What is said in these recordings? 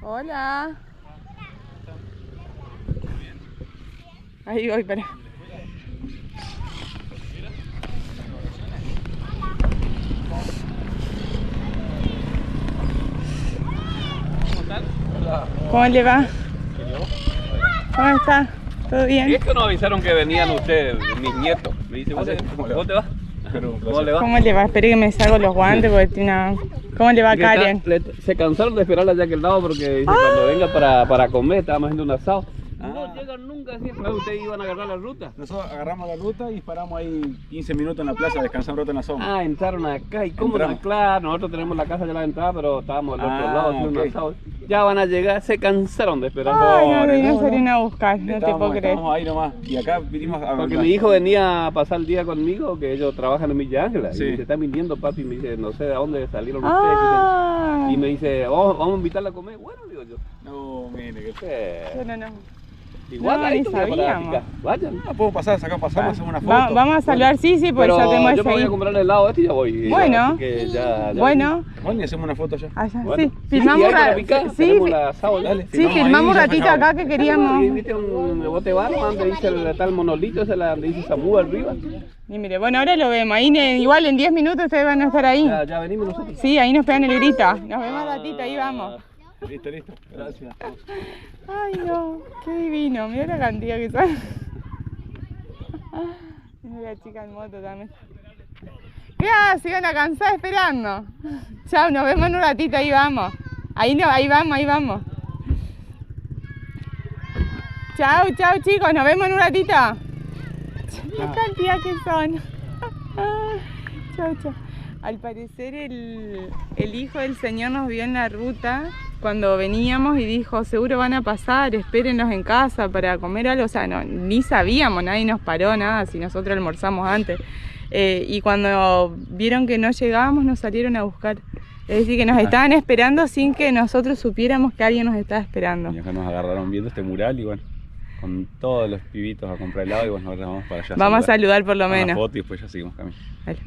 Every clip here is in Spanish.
Hola. Ahí voy, para. ¿Cómo le va? ¿Cómo está? ¿Todo bien? Y es que nos avisaron que venían ustedes, mis nietos. Me dice, ¿cómo te va? ¿Cómo le va? ¿Cómo le va? Espere que me salgo los guantes porque tiene una... ¿Cómo le va, Karen? Se cansaron de esperarla ya que el lado porque dice, cuando venga para comer, estábamos haciendo un asado. No llegan nunca, siempre ustedes iban a agarrar la ruta. Nosotros agarramos la ruta y paramos ahí 15 minutos en la plaza, descansar un rato en la sombra. Ah, entraron acá. ¿Y cómo no? Claro, nosotros tenemos la casa ya la entrada, pero estábamos al otro lado haciendo un asado. Ya van a llegar, se cansaron de esperar. Ay, no salieron a buscar, no te puedo creer. Estamos ahí nomás, y acá vinimos a... Porque mi hijo venía a pasar el día conmigo, que ellos trabajan en Villa Ángela. Sí. Y se está viniendo, papi, me dice, no sé de dónde salieron ustedes. Y me dice, vamos a invitarla a comer. Bueno, digo yo. No, mire, que... No. Igual No, ahí ni todavía sabíamos. Vayan. No, podemos pasar, pasamos, hacemos una foto. Vamos a saludar, sí, pues Pero ya tenemos yo me voy ahí. a comprar el helado este y ya voy. Bueno. Así que ya Bueno. Bueno, y hacemos una foto allá. Allá, Bueno. sí. Filmamos un ratito. Sí, Dale, filmamos un ahí, ratito ya acá que queríamos. ¿Viste un bote barro donde dice el tal monolito, ese donde dice Samu arriba? Y mire, bueno, ahora lo vemos. Ahí igual en 10 minutos ustedes van a estar ahí. Ya venimos nosotros. Sí, ahí nos pegan el grito. Nos vemos al ratito, ahí vamos. Listo, gracias. Ay, no, qué divino. Mira la cantidad que son. Mira la chica en moto también. ¿Qué hace? Iban a cansar esperando. Chao, nos vemos en un ratito, ahí vamos. Ahí vamos. Chao, chicos, nos vemos en un ratito. Qué cantidad que son. Chao. Al parecer el hijo del señor nos vio en la ruta cuando veníamos y dijo, seguro van a pasar, espérenos en casa para comer algo. O sea, no, ni sabíamos, nadie nos paró, nada, si nosotros almorzamos antes. Y cuando vieron que no llegábamos, nos salieron a buscar. Es decir, que nos estaban esperando sin que nosotros supiéramos que alguien nos estaba esperando. Y acá nos agarraron viendo este mural y bueno, con todos los pibitos a comprar helado y bueno, ahora vamos para allá. Vamos a saludar por lo una menos. foto y después ya seguimos caminando. Dale.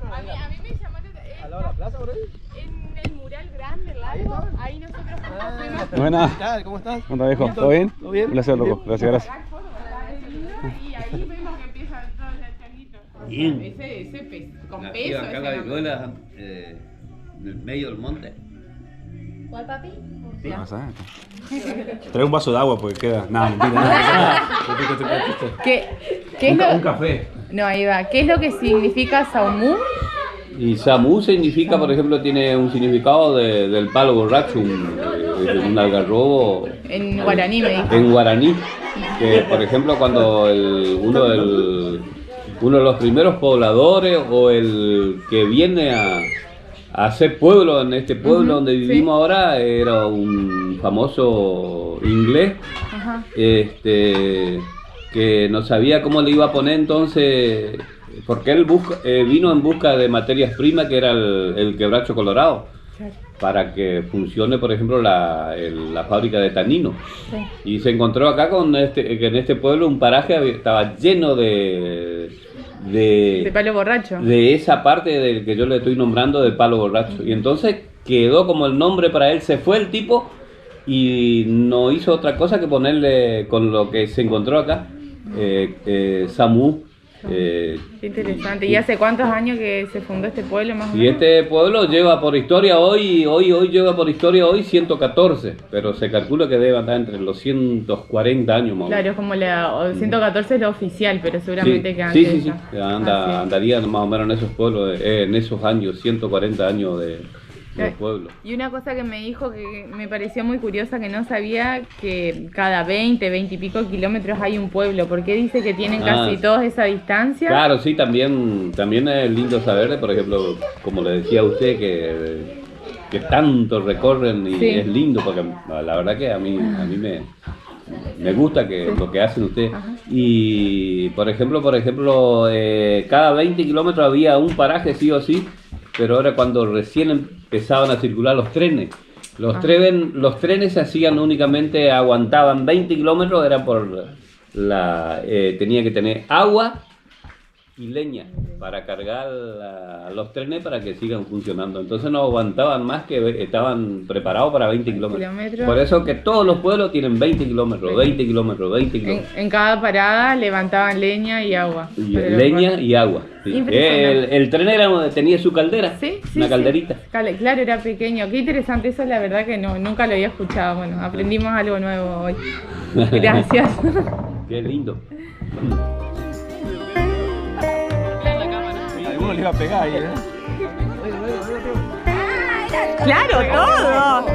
A mí me llamó ¿Al lado de la plaza por ahí? en el mural grande, largo, ahí nosotros fuimos. Buenas. ¿Qué tal? ¿Cómo estás? ¿Cómo estás, viejo? ¿Todo bien? ¿Todo bien? Un placer, loco. Gracias. Y ahí vemos que empieza todo el changuito. Bien. Ese con Nacido peso. acá en la vihuela, en el medio del monte. ¿Cuál, papi? Trae un vaso de agua porque queda... No, mentira. ¿Qué es lo... Un café. No, ahí va. ¿Qué es lo que significa Saumú? Y Samu significa, por ejemplo, tiene un significado del palo borracho, un algarrobo. En guaraní me dijo. En guaraní, que por ejemplo cuando uno de los primeros pobladores o el que viene a hacer pueblo en este pueblo donde vivimos ahora era un famoso inglés. Ajá. Que no sabía cómo le iba a poner entonces, porque él vino en busca de materias primas que era el quebracho colorado. Claro. Para que funcione, por ejemplo, la fábrica de tanino. Sí. Y se encontró acá que en este pueblo un paraje estaba lleno de palo borracho. de esa parte del que yo le estoy nombrando de palo borracho. Y entonces quedó como el nombre para él, se fue el tipo y no hizo otra cosa que ponerle con lo que se encontró acá, Samu. Qué interesante. ¿Y hace cuántos años que se fundó este pueblo más o menos? Y este pueblo lleva por historia hoy lleva por historia 114, pero se calcula que debe andar entre los 140 años más o menos. Claro, es como la 114 es lo oficial, pero seguramente Sí, que antes. sí. Andaría más o menos en esos pueblos, en esos años, 140 años de pueblo. Y una cosa que me dijo que me pareció muy curiosa, que no sabía que cada 20 y pico kilómetros hay un pueblo. ¿Por qué dice que tienen casi todos esa distancia? Claro, sí, también es lindo saber, por ejemplo, como le decía a usted, que tanto recorren y Sí. es lindo, porque la verdad que a mí me gusta que lo que hacen ustedes. Ajá. Y por ejemplo, cada 20 kilómetros había un paraje sí o sí, pero ahora cuando recién empezaban a circular los trenes. Los trenes se hacían únicamente, aguantaban 20 kilómetros, era por tenía que tener agua y leña para cargar los trenes para que sigan funcionando. Entonces no aguantaban más, que estaban preparados para 20 kilómetros. Por eso que todos los pueblos tienen 20 kilómetros, 20 kilómetros, 20 kilómetros. En cada parada levantaban leña y agua. Leña y agua. Sí. El tren tenía su caldera, una calderita. Claro, era pequeño. Qué interesante eso, la verdad que nunca lo había escuchado. Bueno, aprendimos algo nuevo hoy. Gracias. Qué lindo. Alguno le iba a pegar ahí, ¿eh? Claro, todo.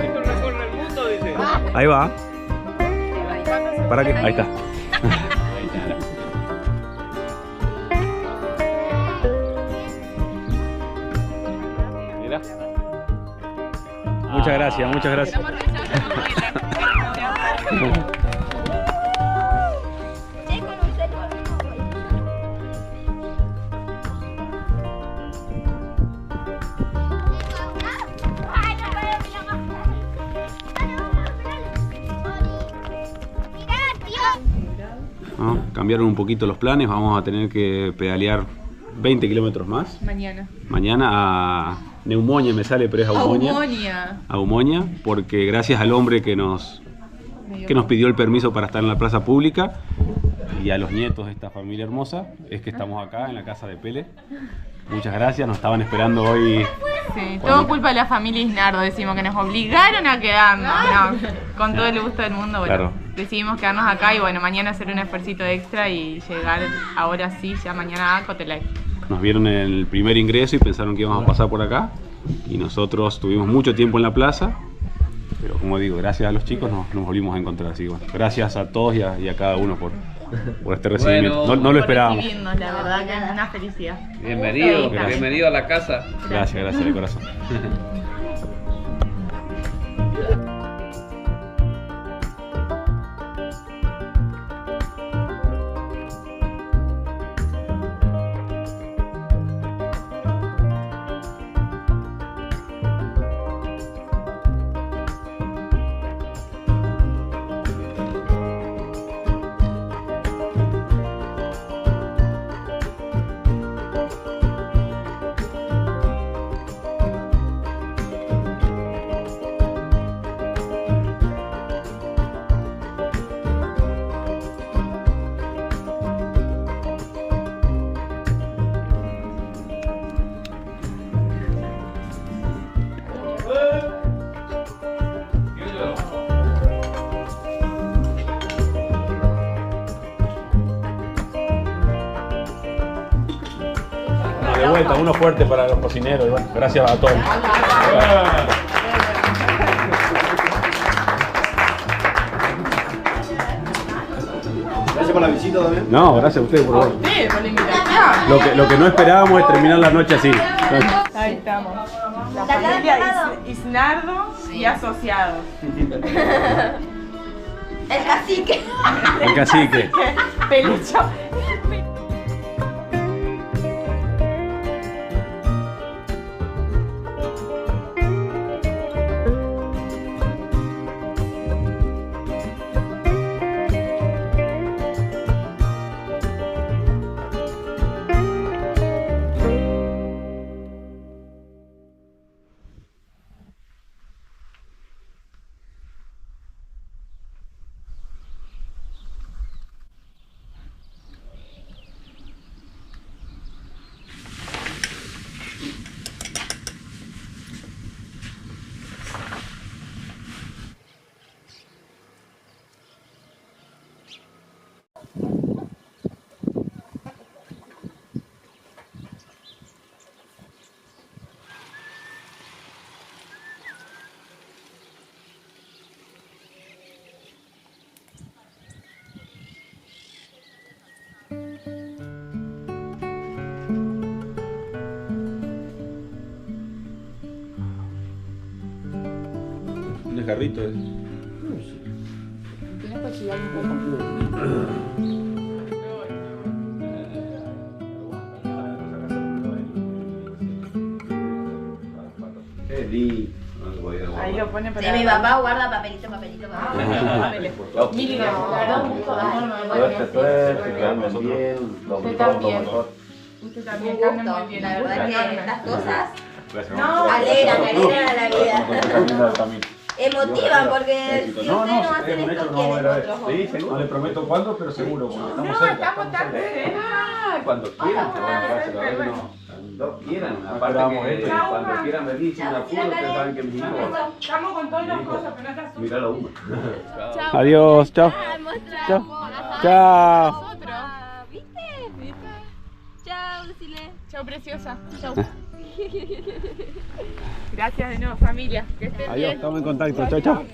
Ahí va. ¿Para qué? Ahí está. Mira. Muchas gracias, muchas gracias. ¿No? Cambiaron un poquito los planes, vamos a tener que pedalear 20 kilómetros más. Mañana a Neumonia me sale, pero es a Umonia, porque gracias al hombre que nos pidió el permiso para estar en la plaza pública y a los nietos de esta familia hermosa, es que estamos acá en la casa de Pele. Muchas gracias, nos estaban esperando hoy. Sí, todo culpa de la familia Isnardo, decimos que nos obligaron a quedarnos, no, con todo el gusto del mundo, bueno, claro. Decidimos quedarnos acá y bueno, mañana hacer un esfuercito extra y llegar ahora sí, ya mañana a Cotelay. Nos vieron en el primer ingreso y pensaron que íbamos a pasar por acá y nosotros tuvimos mucho tiempo en la plaza, pero como digo, gracias a los chicos nos volvimos a encontrar, así que bueno, gracias a todos y a cada uno por este recibimiento. Bueno, no lo esperábamos. La verdad que es una felicidad. Bienvenido a la casa. Gracias de corazón. De vuelta, uno fuerte para los cocineros y bueno, gracias a todos. Gracias por la visita también. No, gracias a ustedes por Por la invitación. Lo que no esperábamos es terminar la noche así. Ahí estamos. La familia Isnardo y asociados. El cacique. El cacique. Pelucho. Un desgarrito. ¿Tienes si hay un poco. Ahí lo pone para... Sí, mi papá guarda papelito. Mili, Suerte, que anden bien. Usted también. Usted también, que anden muy bien. La verdad que estas cosas No, alegran a la vida. Emotivan porque si ustedes no hacen esto, ¿quiénes otros? Sí, seguro. No le prometo cuándo, pero seguro. Porque no, estamos tan cerca. Cuando quieran, cuando quieran. Aparte que cuando quieran venir sin apuro, ustedes saben que mis hijos... Estamos con todas las cosas, pero no te asustes. Mirá la una. Adiós, chao. Chao. Chao. ¿Viste? Chao, Lucile. Chao, preciosa. Chao. Gracias de nuevo, familia. Que estén Adiós, bien. estamos en contacto. Chao, chao.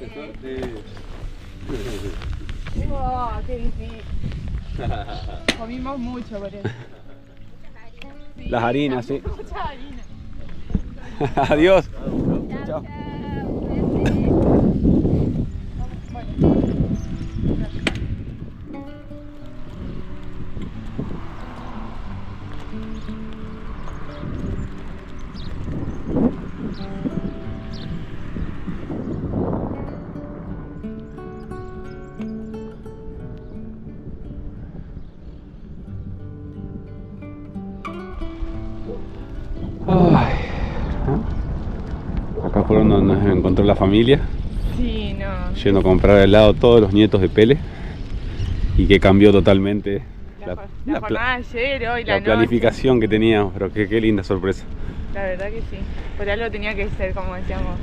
Oh, qué difícil. Comimos mucho por eso. Las harinas, sí. Mucha harina. Adiós. Chao. Acá fueron donde nos encontró la familia, Sí, no. yendo a comprar helado todos los nietos de Pele, y que cambió totalmente La jornada de ayer, hoy, la la noche. planificación que teníamos, pero qué linda sorpresa. La verdad que sí. Por algo tenía que ser, como decíamos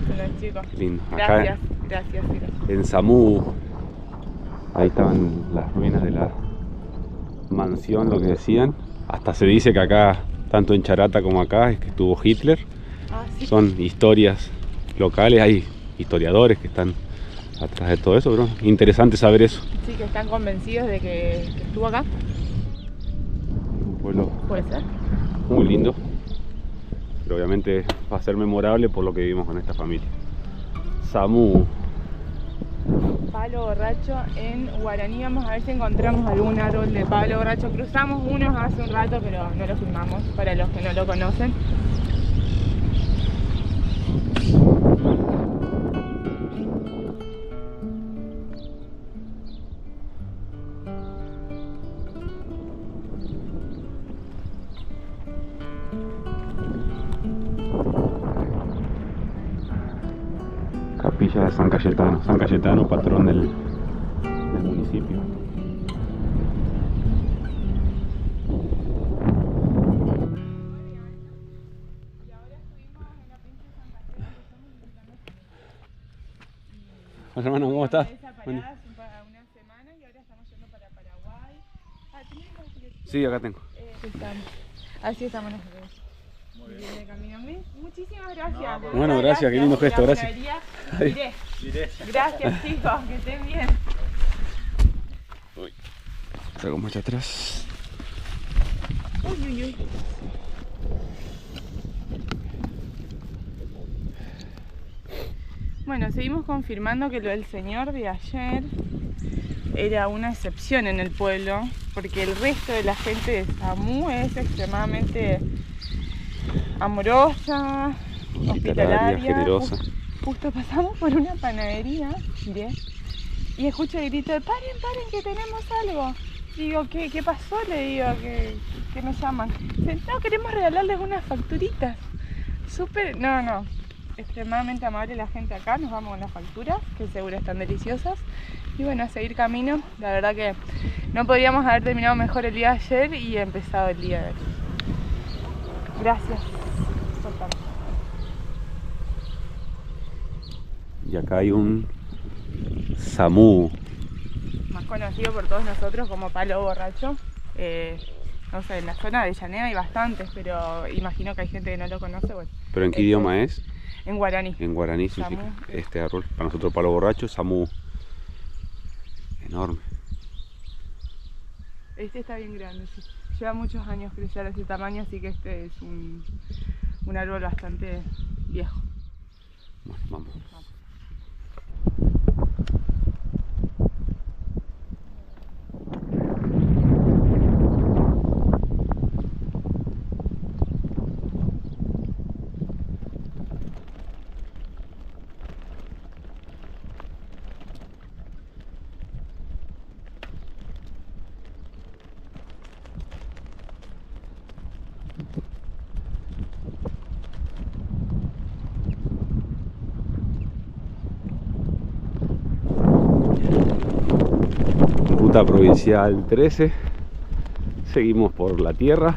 con los chicos. Qué lindo. Gracias, Acá gracias. en Samú, ahí estaban las ruinas de la mansión, lo que decían. Hasta se dice que acá, tanto en Charata como acá, es que estuvo Hitler. Ah, sí. Son historias locales, hay historiadores que están atrás de todo eso, pero interesante saber eso. Sí, que están convencidos de que estuvo acá. Un pueblo Puede ser. muy lindo, pero obviamente va a ser memorable por lo que vivimos con esta familia. Samú. Palo borracho en guaraní. Vamos a ver si encontramos algún árbol de palo borracho. Cruzamos unos hace un rato, pero no lo filmamos para los que no lo conocen. Capilla de San Cayetano, patrón del municipio. Hola hermano, ¿cómo estás? Bueno. Para unas semanas y ahora estamos yendo para Paraguay. Sí, acá tengo. Así estamos nosotros. Muy bien de camino. Muchísimas gracias. Bueno, gracias, qué lindo gesto, gracias. Miré. Gracias chicos, que estén bien. Uy. Traigo más atrás. Uy. Bueno, seguimos confirmando que lo del señor de ayer era una excepción en el pueblo, porque el resto de la gente de Samú es extremadamente amorosa, hospitalaria, generosa. Justo pasamos por una panadería, miré, y escucho el grito de paren, que tenemos algo. Digo, ¿qué pasó? Le digo, que me llaman. Dice, no, queremos regalarles unas facturitas. Súper, no, extremadamente amable la gente acá. Nos vamos con las facturas, que seguro están deliciosas. Y bueno, a seguir camino. La verdad que no podríamos haber terminado mejor el día de ayer y empezado el día de hoy. Gracias por tanto. Y acá hay un Samú. Más conocido por todos nosotros como palo borracho. No sé, en la zona de Llanea hay bastantes, pero imagino que hay gente que no lo conoce. Bueno, ¿Pero en qué idioma es? En guaraní. En guaraní significa este árbol. Para nosotros palo borracho, Samú. Enorme. Este está bien grande, sí. Lleva muchos años crecer de ese tamaño, así que este es un árbol bastante viejo. Bueno, vamos. Ruta provincial 13. Seguimos por la tierra.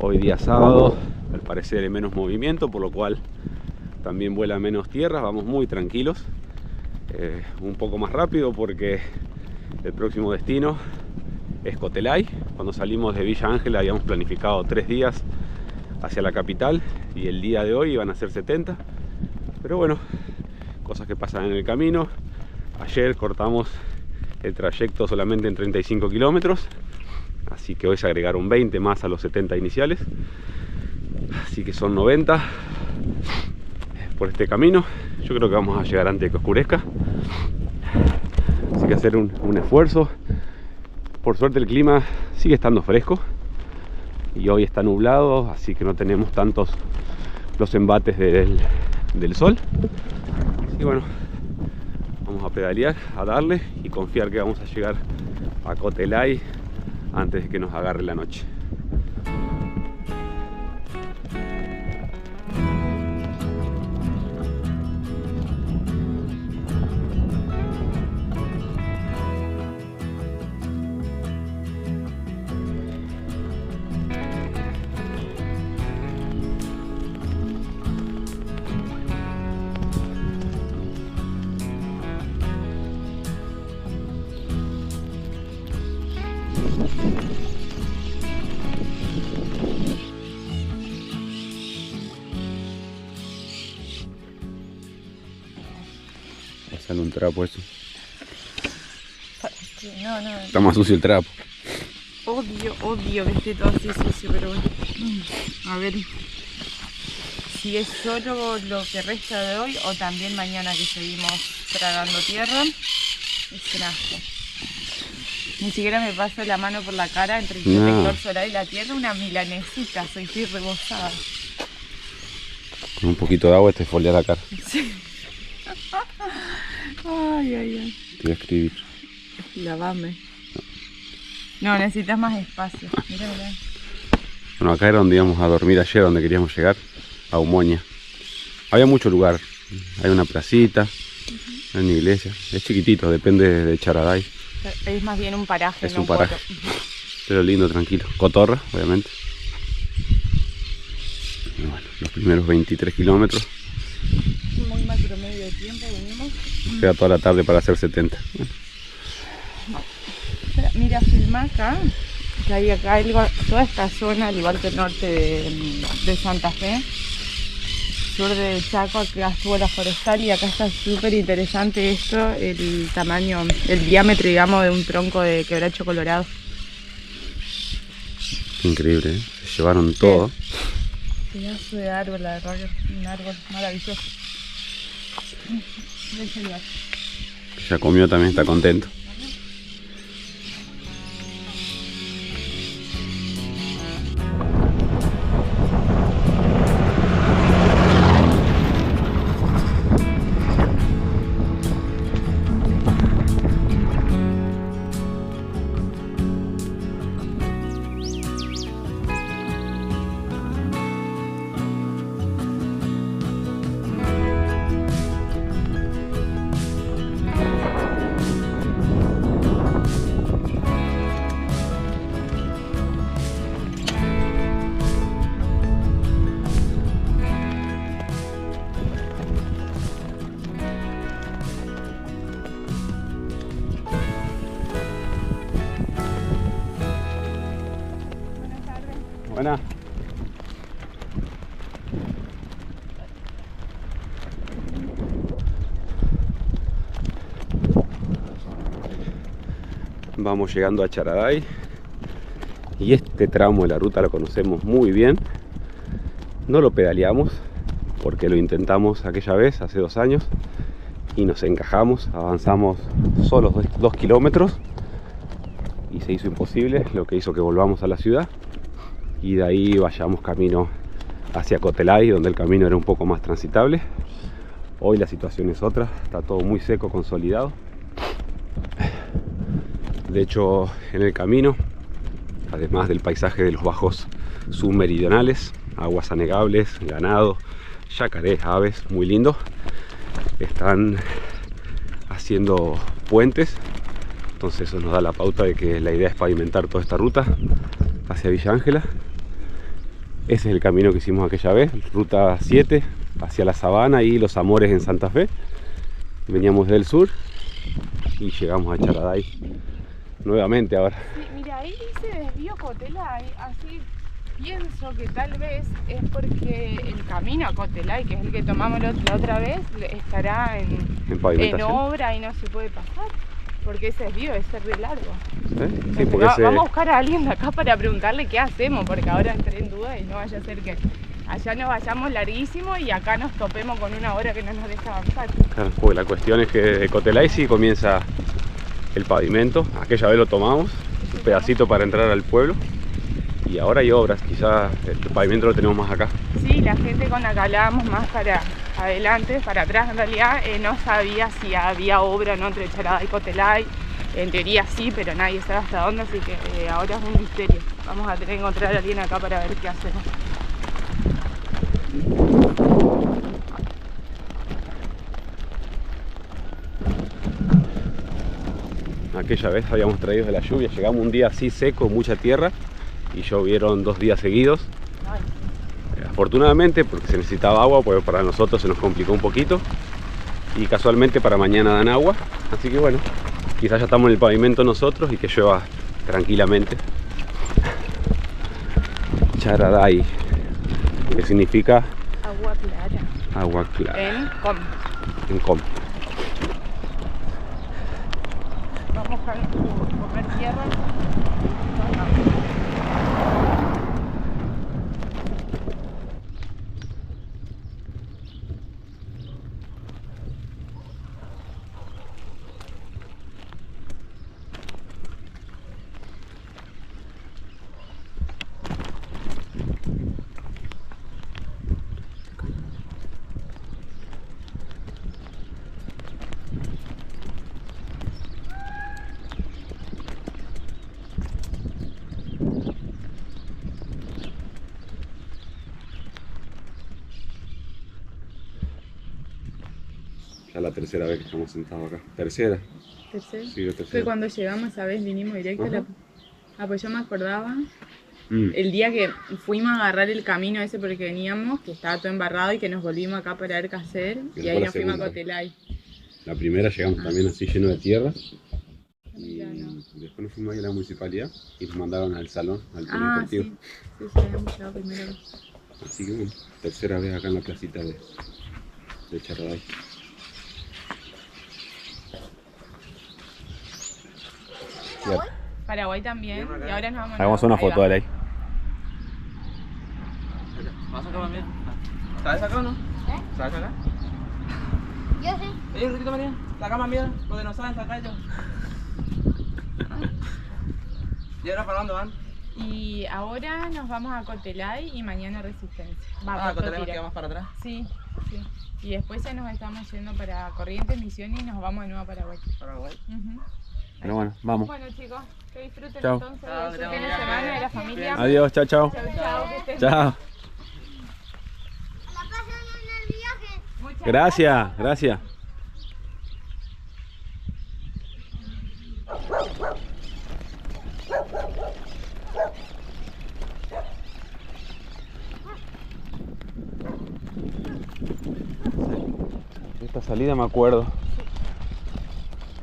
Hoy día sábado, al parecer hay menos movimiento, por lo cual también vuela menos tierra. Vamos muy tranquilos, un poco más rápido porque el próximo destino es Cotelay. Cuando salimos de Villa Ángela habíamos planificado 3 días hacia la capital y el día de hoy iban a ser 70, pero bueno, cosas que pasan en el camino. Ayer cortamos el trayecto solamente en 35 kilómetros, así que hoy se agregaron 20 más a los 70 iniciales, así que son 90 por este camino. Yo creo que vamos a llegar antes de que oscurezca, así que hacer un esfuerzo. Por suerte el clima sigue estando fresco y hoy está nublado, así que no tenemos tantos los embates del sol. Y bueno, vamos a pedalear, a darle y confiar que vamos a llegar a Cotelay antes de que nos agarre la noche. Sale un trapo eso. No. Está más sucio el trapo. Odio que esté todo así sucio, pero bueno. A ver si es solo lo que resta de hoy o también mañana que seguimos tragando tierra. Es un asco. Ni siquiera me paso la mano por la cara entre el protector solar y la tierra. Una milanesita, estoy rebosada. Con un poquito de agua te folia la cara. Sí. Ay. Te voy a escribir. Lavame. No, necesitas más espacio. Mira. Bueno, acá era donde íbamos a dormir ayer, donde queríamos llegar, a Umoña. Había mucho lugar. Hay una placita, hay una iglesia. Es chiquitito, depende de Charaday. Es más bien un paraje. Es no un paraje. Pero lindo, tranquilo. Cotorra, obviamente. Y bueno, los primeros 23 kilómetros. Muy mal promedio de tiempo, venimos. Queda toda la tarde para hacer 70. Bueno. Mira, filma acá, que hay acá toda esta zona, al igual que el norte de Santa Fe, sur del Chaco, acá estuvo la forestal y acá está súper interesante esto, el tamaño, el diámetro, digamos, de un tronco de quebracho colorado. Increíble, ¿eh? Se llevaron todo. Pedazo de árbol, la verdad que un árbol maravilloso. Ya comió, también está contento. Buena. Vamos llegando a Charaday y este tramo de la ruta lo conocemos muy bien. No lo pedaleamos porque lo intentamos aquella vez, hace 2 años, y nos encajamos, avanzamos solo 2 kilómetros y se hizo imposible, lo que hizo que volvamos a la ciudad y de ahí vayamos camino hacia Cotelay, donde el camino era un poco más transitable. Hoy la situación es otra, está todo muy seco, consolidado. De hecho, en el camino, además del paisaje de los bajos submeridionales, aguas anegables, ganado, yacarés, aves, muy lindo, están haciendo puentes Entonces eso nos da la pauta de que la idea es pavimentar toda esta ruta hacia Villa Ángela. Ese es el camino que hicimos aquella vez, ruta 7 hacia la Sabana y Los Amores en Santa Fe. Veníamos del sur y llegamos a Charaday nuevamente ahora. Sí, mira, ahí dice desvío Cotelay, así pienso que tal vez es porque el camino a Cotelay, que es el que tomamos la otra vez, estará en obra y no se puede pasar. Porque ese desvío debe ser de largo. Sí, porque vamos a buscar a alguien de acá para preguntarle qué hacemos, porque ahora entré en duda y no vaya a ser que allá nos vayamos larguísimo y acá nos topemos con una hora que no nos deja avanzar. Claro, pues la cuestión es que de Cotelay sí comienza el pavimento. Aquella vez lo tomamos, un pedacito para entrar al pueblo. Y ahora hay obras, quizás el pavimento lo tenemos más acá. Sí, la gente con la que hablábamos más para adelante, para atrás en realidad, no sabía si había obra o no entre Charaday y Cotelay. En teoría sí, pero nadie sabe hasta dónde, así que ahora es un misterio. Vamos a tener que encontrar a alguien acá para ver qué hacemos. Aquella vez habíamos traído de la lluvia, llegamos un día así seco, mucha tierra, y llovieron 2 días seguidos. Afortunadamente, porque se necesitaba agua, pues para nosotros se nos complicó un poquito. Y casualmente para mañana dan agua, así que bueno, quizás ya estamos en el pavimento nosotros y que llueva tranquilamente. Charaday, que significa agua clara. Agua clara. En Com. Vamos a comer tierra. Ya la tercera vez que estamos sentados acá. ¿Tercera? ¿Tercera? Sí, la tercera. Fue cuando llegamos esa vez, vinimos directo. Pues yo me acordaba el día que fuimos a agarrar el camino ese por el que veníamos, que estaba todo embarrado y que nos volvimos acá para ver qué hacer. Y ahí nos fuimos a Cotelay. La primera llegamos también así lleno de tierra. Y después nos fuimos ahí a la municipalidad y nos mandaron al salón, al polideportivo. Sí, habíamos llegado primero. Así que bueno, tercera vez acá en la placita de Charaday. Paraguay también, y ahora nos vamos a... Hagamos una foto de ahí. ¿Vas a sacar María? ¿Sabes acá o no? ¿Sabes acá? Yo sí. Un ratito, María. Saca más mierda. Los que no saben, saca ellos. ¿Y ahora para dónde van? Y ahora nos vamos a Cotelay y mañana Resistencia. Cotelay nos quedamos para atrás. Sí. Y después ya nos estamos yendo para Corrientes, Misiones y nos vamos de nuevo a Paraguay. Pero bueno, vamos. Bueno chicos, que disfruten Chao. entonces de su fin de semana, de la familia. Adiós, chao. Chao, que estén Chao. La pasan en el viaje. Muchas Gracias. Esta salida me acuerdo.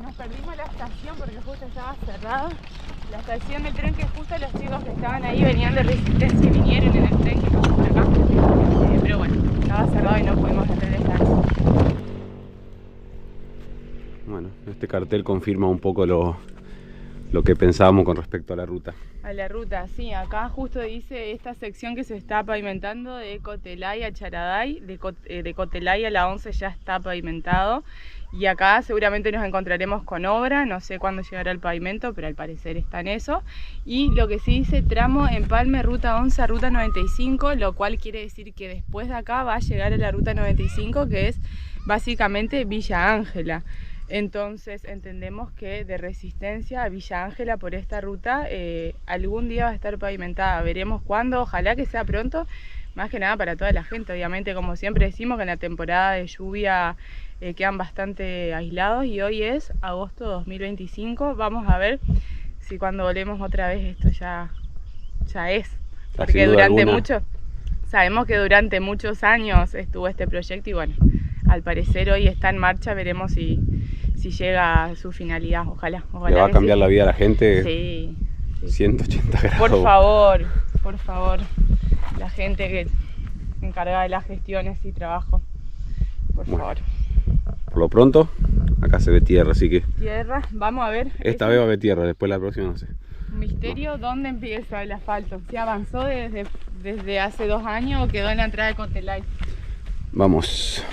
Nos perdimos la estación porque justo estaba cerrada. La estación del tren que justo los chicos que estaban ahí venían de Resistencia y vinieron en el tren que pasó por acá. Pero bueno, estaba cerrado y no pudimos entrar esta vez. Bueno, este cartel confirma un poco lo que pensábamos con respecto a la ruta. A la ruta, sí, acá justo dice esta sección que se está pavimentando de Cotelay a Charaday, de Cotelay a la 11 ya está pavimentado. Y acá seguramente nos encontraremos con obra, no sé cuándo llegará el pavimento, pero al parecer está en eso. Y lo que sí dice tramo Empalme, ruta 11 a ruta 95, lo cual quiere decir que después de acá va a llegar a la ruta 95, que es básicamente Villa Ángela. Entonces entendemos que de Resistencia a Villa Ángela por esta ruta algún día va a estar pavimentada. Veremos cuándo, ojalá que sea pronto, más que nada para toda la gente. Obviamente, como siempre decimos, que en la temporada de lluvia quedan bastante aislados y hoy es agosto 2025. Vamos a ver si cuando volvemos otra vez esto ya es. Porque sabemos que durante muchos años estuvo este proyecto y bueno, al parecer hoy está en marcha. Veremos si llega a su finalidad, ojalá. Le va a cambiar la vida a la gente. Sí. 180 grados. Por favor, la gente que encargada de las gestiones y trabajo, por favor. Por lo pronto, acá se ve tierra, así que... Tierra, vamos a ver. Esta vez va a ver tierra, después la próxima no sé. Misterio, ¿dónde empieza el asfalto? ¿Se avanzó desde hace 2 años o quedó en la entrada de Cotelay? Vamos.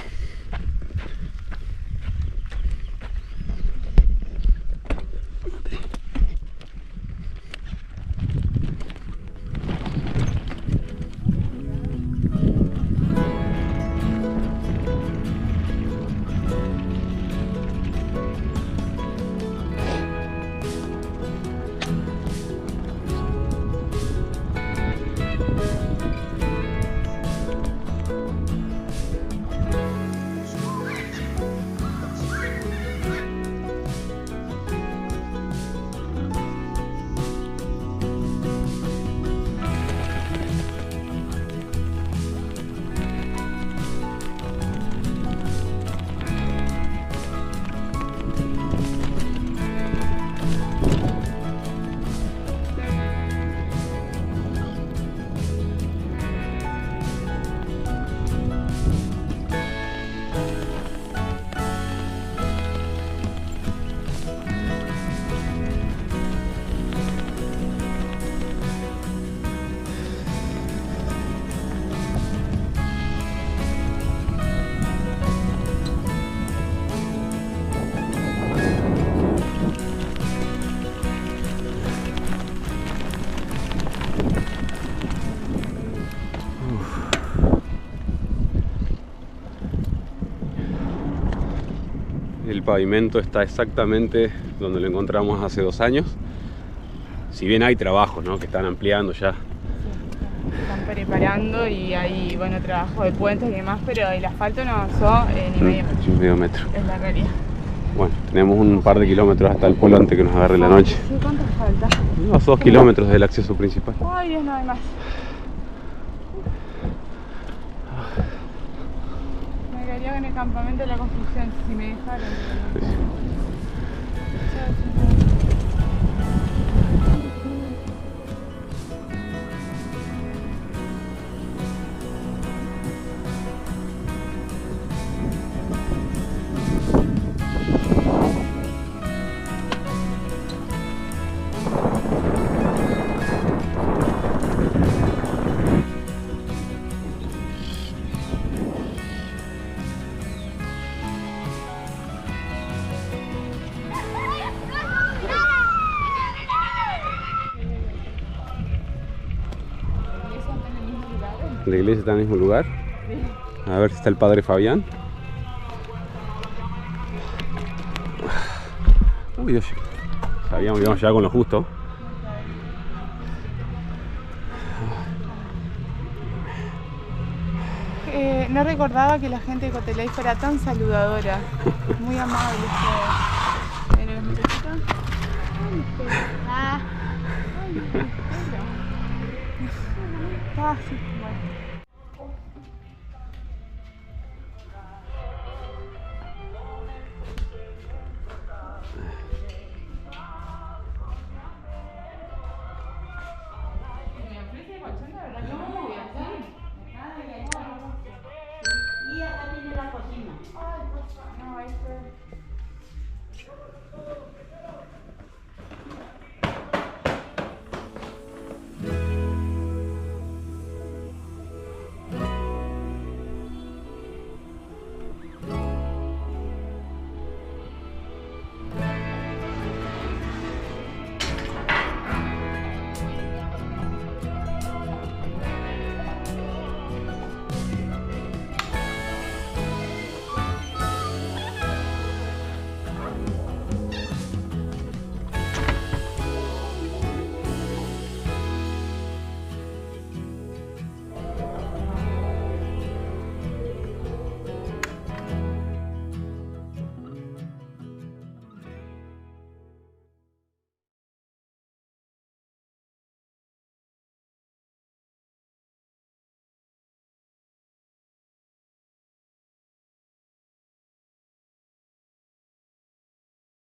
El pavimento está exactamente donde lo encontramos hace 2 años. Si bien hay trabajos, ¿no?, que están ampliando ya. Sí, están preparando y hay, bueno, trabajo de puentes y demás, pero el asfalto no avanzó ni medio metro. Es la realidad. Bueno, tenemos un par de kilómetros hasta el pueblo antes que nos agarre la noche. Sí, ¿cuánto falta? Unos 2 kilómetros del acceso principal. Ay, Dios, no hay más. Me quedaría en el campamento de la construcción, si me dejaron. Sí. La iglesia está en el mismo lugar. A ver si está el padre Fabián. Uy, Dios. Sabíamos que íbamos ya con lo justo. No recordaba que la gente de Cotelay fuera tan saludadora. Muy amable. Ah, sí, bueno.